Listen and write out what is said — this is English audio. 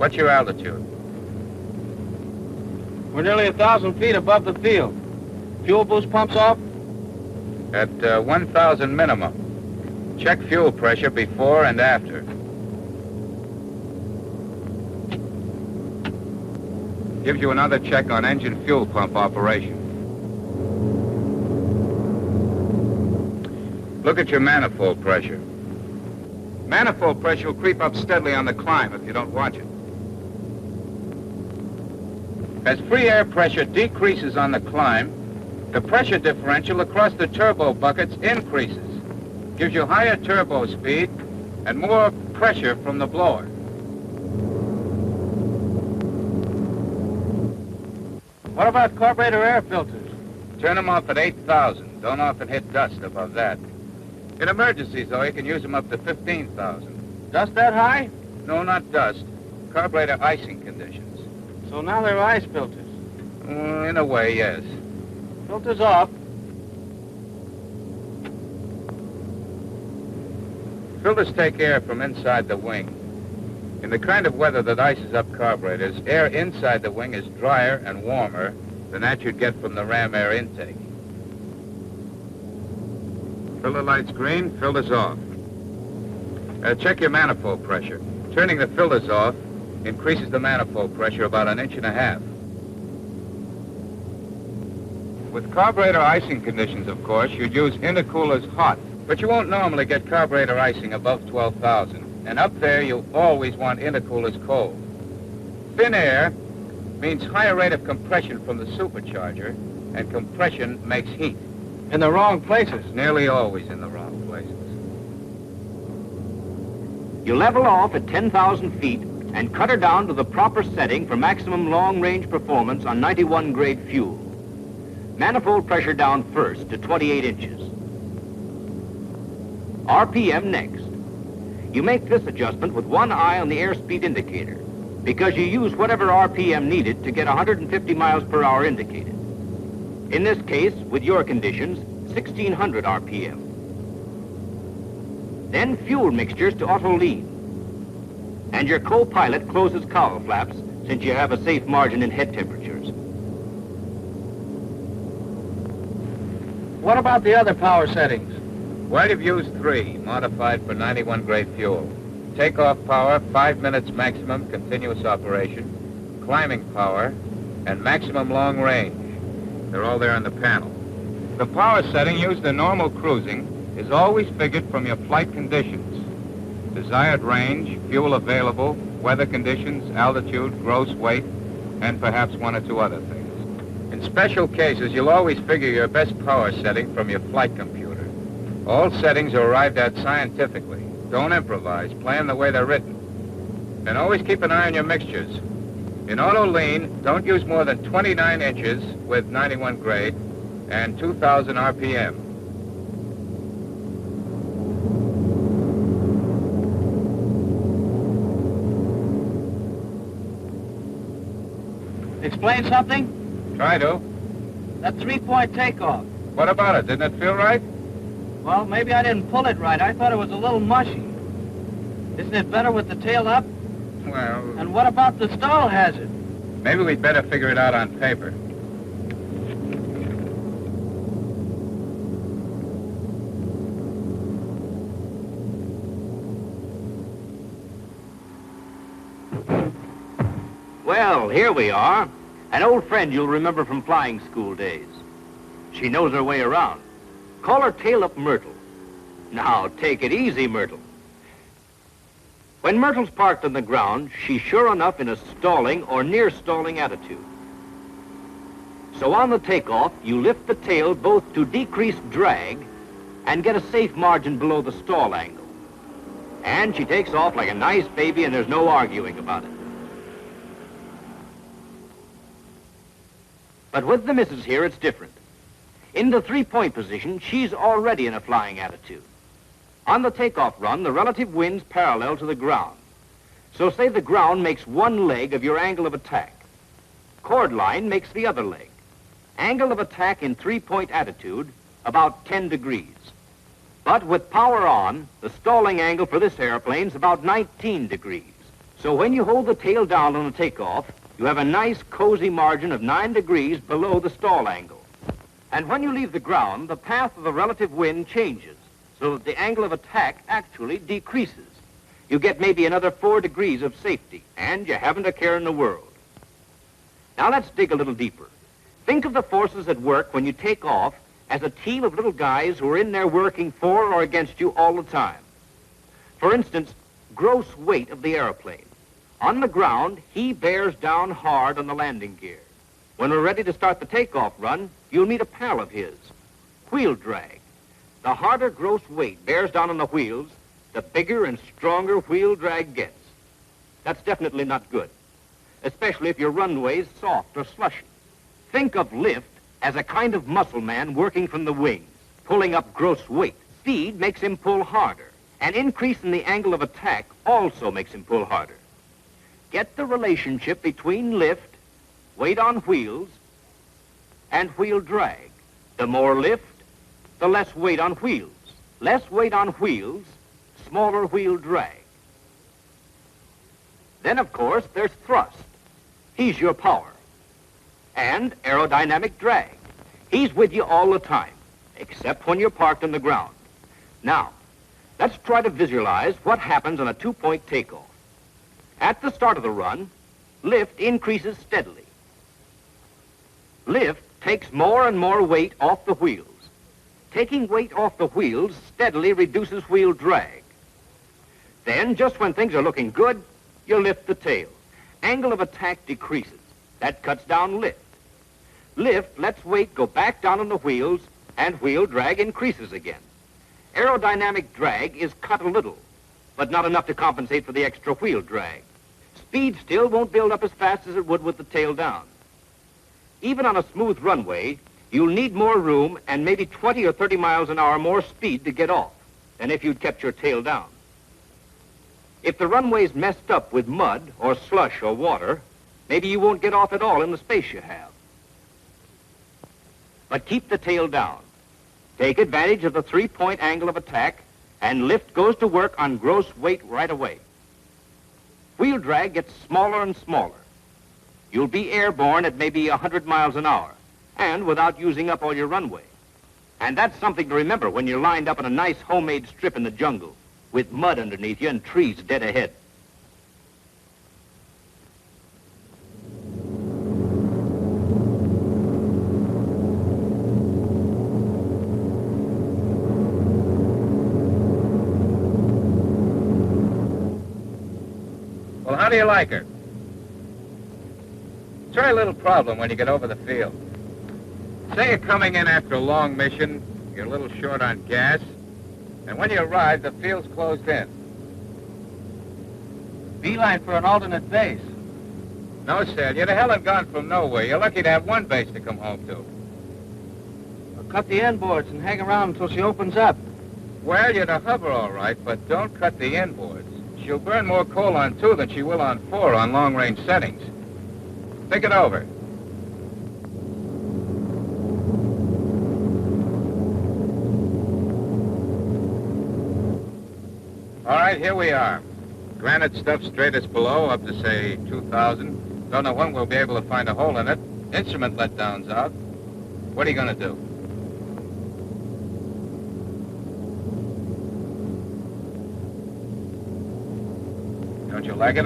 What's your altitude? We're nearly 1,000 feet above the field. Fuel boost pumps off? At 1,000 minimum. Check fuel pressure before and after. Gives you another check on engine fuel pump operation. Look at your manifold pressure. Manifold pressure will creep up steadily on the climb if you don't watch it. As free air pressure decreases on the climb, the pressure differential across the turbo buckets increases. Gives you higher turbo speed and more pressure from the blower. What about carburetor air filters? Turn them off at 8,000. Don't often hit dust above that. In emergencies, though, you can use them up to 15,000. Dust that high? No, not dust. Carburetor icing conditions. So now they're ice filters. In a way, yes. Filters off. Filters take air from inside the wing. In the kind of weather that ices up carburetors, air inside the wing is drier and warmer than that you'd get from the ram air intake. Filter light's green, filters off. Check your manifold pressure. Turning the filters off increases the manifold pressure about 1.5 inches. With carburetor icing conditions, of course, you'd use intercoolers hot, but you won't normally get carburetor icing above 12,000. And up there, you always want intercoolers cold. Thin air means higher rate of compression from the supercharger, and compression makes heat. In the wrong places. Nearly always in the wrong places. You level off at 10,000 feet and cut her down to the proper setting for maximum long-range performance on 91 grade fuel. Manifold pressure down first to 28 inches. RPM next. You make this adjustment with one eye on the airspeed indicator because you use whatever RPM needed to get 150 miles per hour indicated. In this case, with your conditions, 1,600 RPM. Then fuel mixtures to auto lean. And your co-pilot closes cowl flaps since you have a safe margin in head temperatures. What about the other power settings? Well, you've used 3, modified for 91 grade fuel. Takeoff power, 5 minutes maximum continuous operation, climbing power, and maximum long range. They're all there on the panel. The power setting used in normal cruising is always figured from your flight conditions. Desired range, fuel available, weather conditions, altitude, gross weight, and perhaps 1 or 2 other things. In special cases, you'll always figure your best power setting from your flight computer. All settings are arrived at scientifically. Don't improvise. Play them the way they're written. And always keep an eye on your mixtures. In auto lean, don't use more than 29 inches with 91 grade and 2,000 RPM. Explain something? Try to. That 3-point takeoff. What about it? Didn't it feel right? Well, maybe I didn't pull it right. I thought it was a little mushy. Isn't it better with the tail up? Well... And what about the stall hazard? Maybe we'd better figure it out on paper. Well, here we are. An old friend you'll remember from flying school days. She knows her way around. Call her Tail Up Myrtle. Now, take it easy, Myrtle. When Myrtle's parked on the ground, she's sure enough in a stalling or near stalling attitude. So on the takeoff, you lift the tail both to decrease drag and get a safe margin below the stall angle. And she takes off like a nice baby, and there's no arguing about it. But with the missus here, it's different. In the 3-point position, she's already in a flying attitude. On the takeoff run, the relative wind's parallel to the ground. So say the ground makes one leg of your angle of attack. Chord line makes the other leg. Angle of attack in 3-point attitude, about 10 degrees. But with power on, the stalling angle for this airplane's about 19 degrees. So when you hold the tail down on the takeoff, you have a nice cozy margin of 9 degrees below the stall angle. And when you leave the ground, the path of the relative wind changes, so that the angle of attack actually decreases. You get maybe another 4 degrees of safety, and you haven't a care in the world. Now let's dig a little deeper. Think of the forces at work when you take off as a team of little guys who are in there working for or against you all the time. For instance, gross weight of the airplane. On the ground, he bears down hard on the landing gear. When we're ready to start the takeoff run, you'll meet a pal of his, wheel drag. The harder gross weight bears down on the wheels, the bigger and stronger wheel drag gets. That's definitely not good, especially if your runway's soft or slushy. Think of lift as a kind of muscle man working from the wings, pulling up gross weight. Speed makes him pull harder. An increase in the angle of attack also makes him pull harder. Get the relationship between lift, weight on wheels, and wheel drag. The more lift, the less weight on wheels. Less weight on wheels, smaller wheel drag. Then, of course, there's thrust. He's your power. And aerodynamic drag. He's with you all the time, except when you're parked on the ground. Now, let's try to visualize what happens on a two-point takeoff. At the start of the run, lift increases steadily. Lift takes more and more weight off the wheels. Taking weight off the wheels steadily reduces wheel drag. Then, just when things are looking good, you lift the tail. Angle of attack decreases. That cuts down lift. Lift lets weight go back down on the wheels, and wheel drag increases again. Aerodynamic drag is cut a little, but not enough to compensate for the extra wheel drag. Speed still won't build up as fast as it would with the tail down. Even on a smooth runway, you'll need more room and maybe 20 or 30 miles an hour more speed to get off than if you'd kept your tail down. If the runway's messed up with mud or slush or water, maybe you won't get off at all in the space you have. But keep the tail down. Take advantage of the three-point angle of attack, and lift goes to work on gross weight right away. Wheel drag gets smaller and smaller. You'll be airborne at maybe 100 miles an hour, and without using up all your runway. And that's something to remember when you're lined up on a nice homemade strip in the jungle, with mud underneath you and trees dead ahead. Well, how do you like her? It's a very little problem when you get over the field. Say you're coming in after a long mission, you're a little short on gas, and when you arrive, the field's closed in. Beeline for an alternate base. No, Sal, you're to hell and gone from nowhere. You're lucky to have one base to come home to. I'll cut the end boards and hang around until she opens up. Well, you're to hover all right, but don't cut the inboards. She'll burn more coal on 2 than she will on 4 on long-range settings. Think it over. All right, here we are. Granite stuff straightest below, up to, say, 2,000. Don't know when we'll be able to find a hole in it. Instrument letdowns out. What are you going to do? Don't you like it?